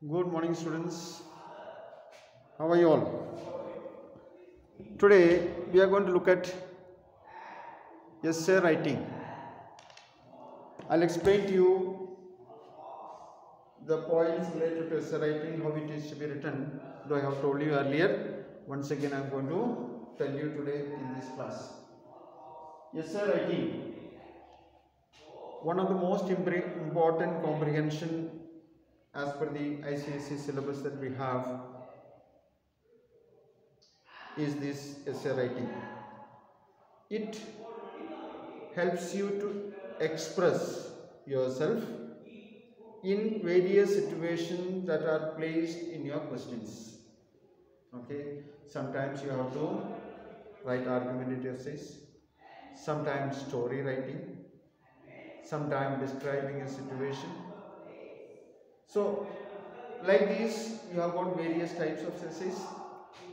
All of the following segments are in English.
Good morning, students. How are you all? Today we are going to look at essay writing. I'll explain to you the points related to essay writing, how it is to be written. Though I have told you earlier, once again I am going to tell you today in this class. Essay writing, one of the most important comprehension as per the ICSE syllabus that we have is this essay writing. It helps you to express yourself in various situations that are placed in your questions. Okay, sometimes you have to write argumentative essays, sometimes story writing, sometimes describing a situation. So like this you have got various types of essays.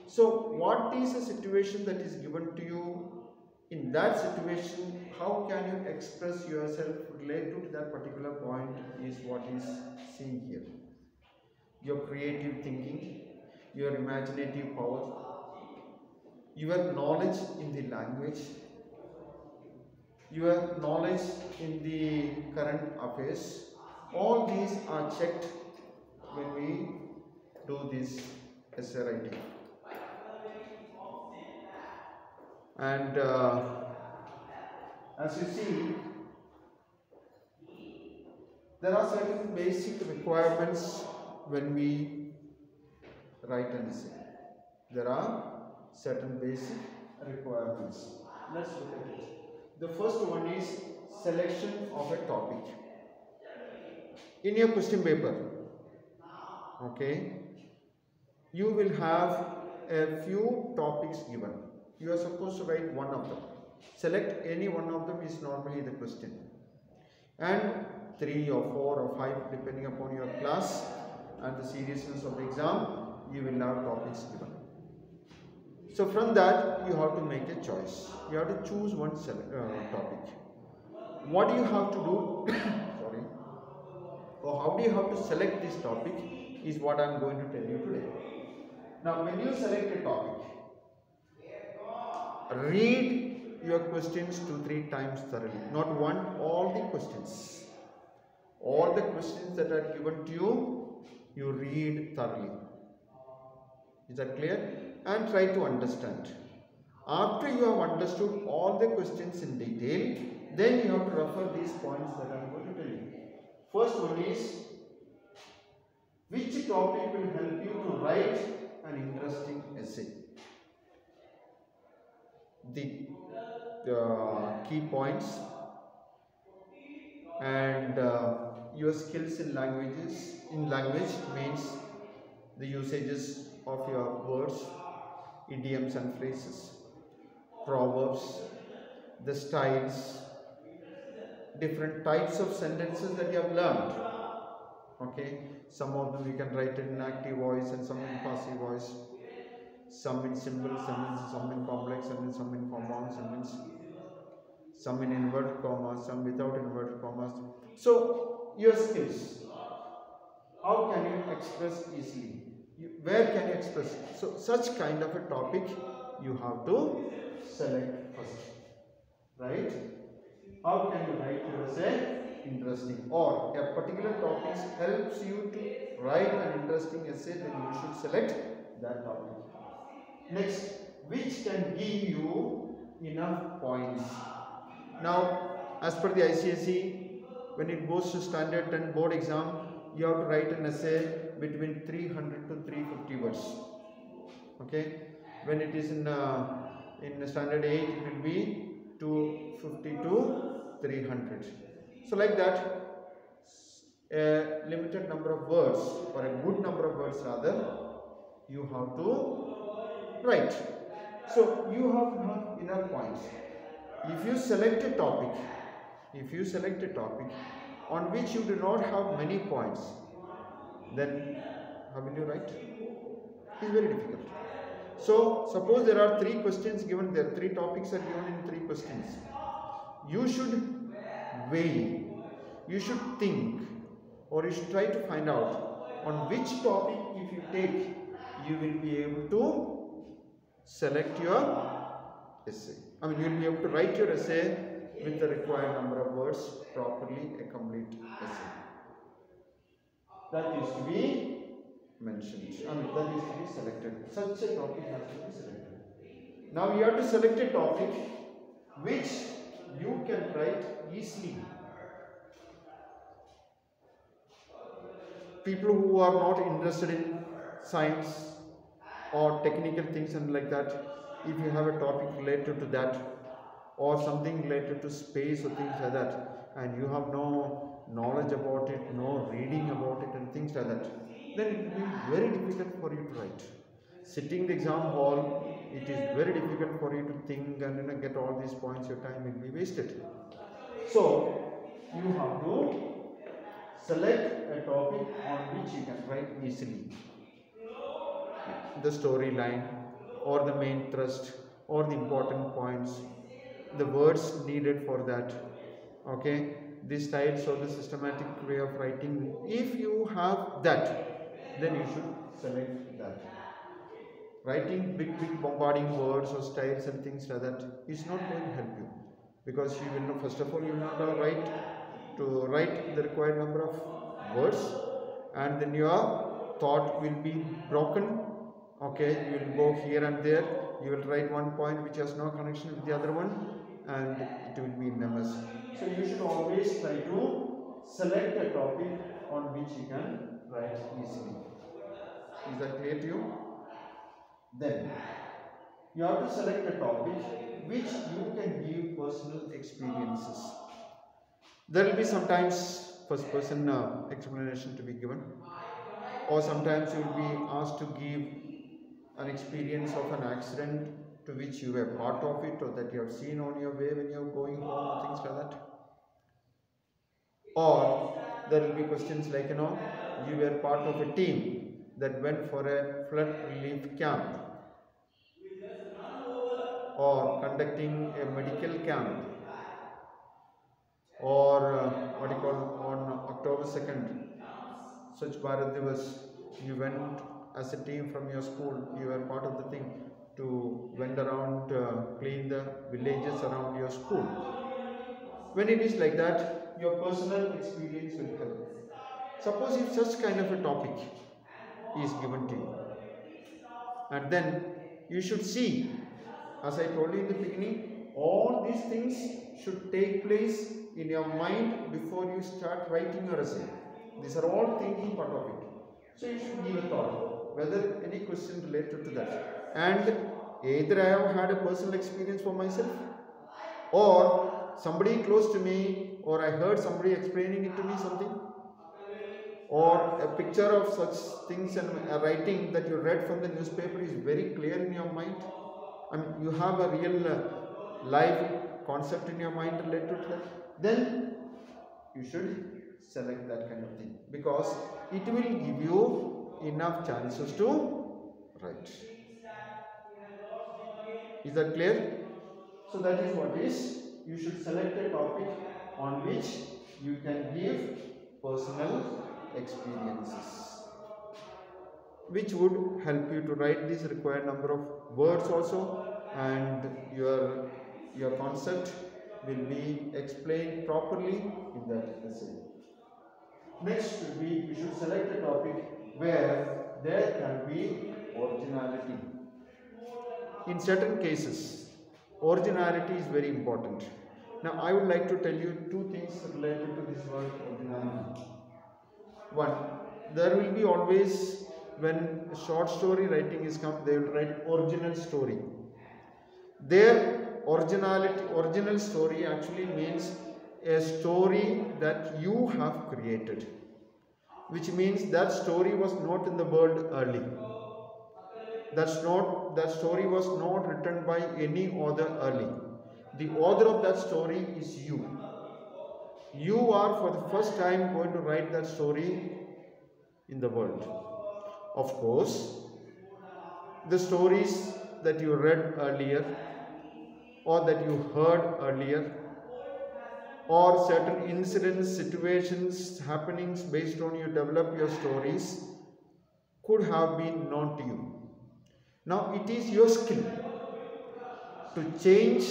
So what is a situation that is given to you? In that situation, how can you express yourself related to that particular point is what is seen here. Your creative thinking, your imaginative power, your knowledge in the language, your knowledge in the current affairs, all these are checked when we do this essay writing. And as you see, there are certain basic requirements when we write an essay. There are certain basic requirements. Let's look at it. The first one is selection of a topic. In your question paper, okay, you will have a few topics given. You are supposed to write one of them. Select any one of them is normally the question. And 3 or 4 or 5 depending upon your class and the seriousness of the exam, you will have topics given. So from that you have to make a choice. You have to choose one topic. What do you have to do sorry, or how do you have to select this topic is what I am going to tell you today. Now when you select a topic, read your questions 2-3 times thoroughly. Not one, all the questions. All the questions that are given to you, you read thoroughly. Is that clear? And try to understand. After you have understood all the questions in detail, then you have to refer these points that I am going to tell you. First one is, which topic will help you to write an interesting essay? The key points and your skills in languages. In language means the usages of your words, idioms and phrases, proverbs, the styles, different types of sentences that you have learned. Okay, some of them you can write in active voice and some in passive voice, some in simple sentences, some in complex sentences, some in compound sentences, some in inverted commas, some without inverted commas. So your skills, how can you express easily? Where can you express? So such kind of a topic you have to select first, right? How can you write your essay interesting? Or a particular topic helps you to write an interesting essay, then you should select that topic. Next, which can give you enough points? Now, as per the ICSE, when it goes to standard 10 board exam, you have to write an essay between 300 to 350 words. Okay, when it is in standard 8, it will be 250 to 300. So like that, a limited number of words, or a good number of words rather, you have to write. So you have to have enough points. If you select a topic on which you do not have many points, then how will you write? It is very difficult. So suppose there are 3 questions given there, 3 topics are given in 3 questions. You should weigh, you should think, or you should try to find out on which topic if you take, you will be able to select your essay. I mean, you will be able to write your essay with the required number of words properly, a complete essay. That is to be mentioned. I mean, that is to be selected. Such a topic has to be selected. Now you have to select a topic which you can write easily. People who are not interested in science or technical things and like that, if you have a topic related to that or something related to space or things like that, and you have no knowledge about it, no reading about it and things like that, then it will be very difficult for you to write. Sitting in the exam hall, it is very difficult for you to think and get all these points. Your time will be wasted. So you have to select a topic on which you can write easily. The storyline or the main thrust or the important points, the words needed for that. Okay, the styles or the systematic way of writing. If you have that, then you should select that. Writing big bombarding words or styles and things like that is not going to help you, because you will know, first of all, you will not write the required number of words, and then your thought will be broken. Okay, you will go here and there, you will write one point which has no connection with the other one, and it will be meaningless. So you should always try to select a topic on which you can write easily. Is that clear to you? Then you have to select a topic which you can give personal experiences. There will be sometimes first person explanation to be given, or sometimes you will be asked to give an experience of an accident to which you were part of it, or that you have seen on your way when you are going home, or things like that. Or there will be questions like, you were part of a team that went for a flood relief camp, or conducting a medical camp, or on October 2nd, Swachh Bharat Divas, you went as a team from your school, you were part of the thing to went around clean the villages around your school. When it is like that, your personal experience will help. Suppose if such kind of a topic is given to you, and then you should see, as I told you in the beginning, all these things should take place in your mind before you start writing your essay. These are all thinking part of it. So you should give a thought whether any question related to that. And either I have had a personal experience for myself, or somebody close to me, or I heard somebody explaining it to me something, or a picture of such things and a writing that you read from the newspaper is very clear in your mind. I mean, you have a real live concept in your mind related to that, then you should select that kind of thing, because it will give you enough chances to write. Is that clear? So that is what is, you should select a topic on which you can give personal experiences, which would help you to write this required number of words also, and your concept will be explained properly in that essay. Next should be, you should select a topic where there can be originality. In certain cases, originality is very important. Now I would like to tell you two things related to this word originality. One, there will be always, when short story writing is come, they will write original story. Their original story actually means a story that you have created, which means that story was not in the world early. That story was not written by any author early. The author of that story is you. You are for the first time going to write that story in the world. Of course, the stories that you read earlier, or that you heard earlier, or certain incidents, situations, happenings based on you develop your stories, could have been known to you. Now it is your skill to change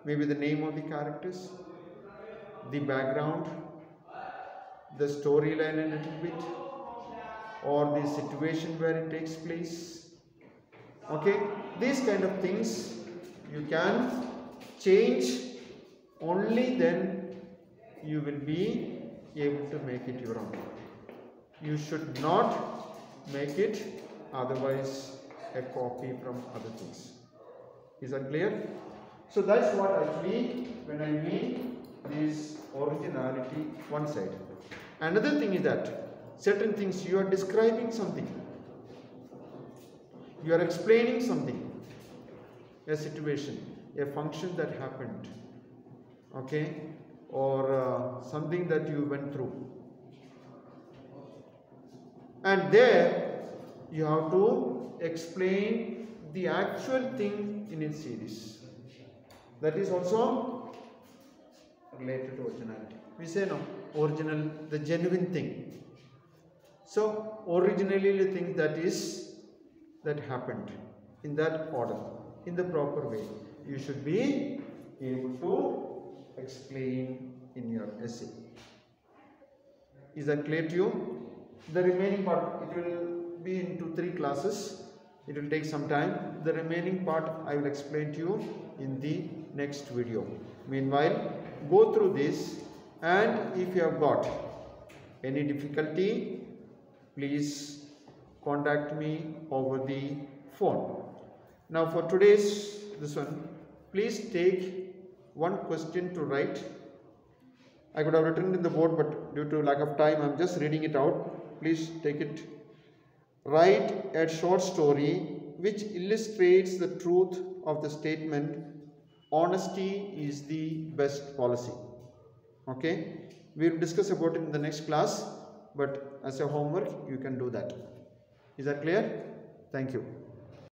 maybe the name of the characters, the background, the storyline a little bit, or the situation where it takes place. Okay, these kind of things you can change, only then you will be able to make it your own. You should not make it otherwise a copy from other things. Is that clear? So that's what actually when I mean this originality one side. Another thing is that certain things you are describing something, you are explaining something, a situation, a function that happened, okay, or something that you went through, and there you have to explain the actual thing in its series. That is also related to originality. We say no, original, the genuine thing. So originally the thing that happened in that order, in the proper way, you should be able to explain in your essay. Is that clear to you? The remaining part, it will be into 3 classes. It will take some time. The remaining part I will explain to you in the next video. Meanwhile, go through this, and if you have got any difficulty, please contact me over the phone. Now for today's this one, please take one question to write. I could have written in the board, but due to lack of time, I am just reading it out. Please take it. Write a short story which illustrates the truth of the statement, honesty is the best policy. Okay, we will discuss about it in the next class, but as a homework you can do that. Is that clear? Thank you.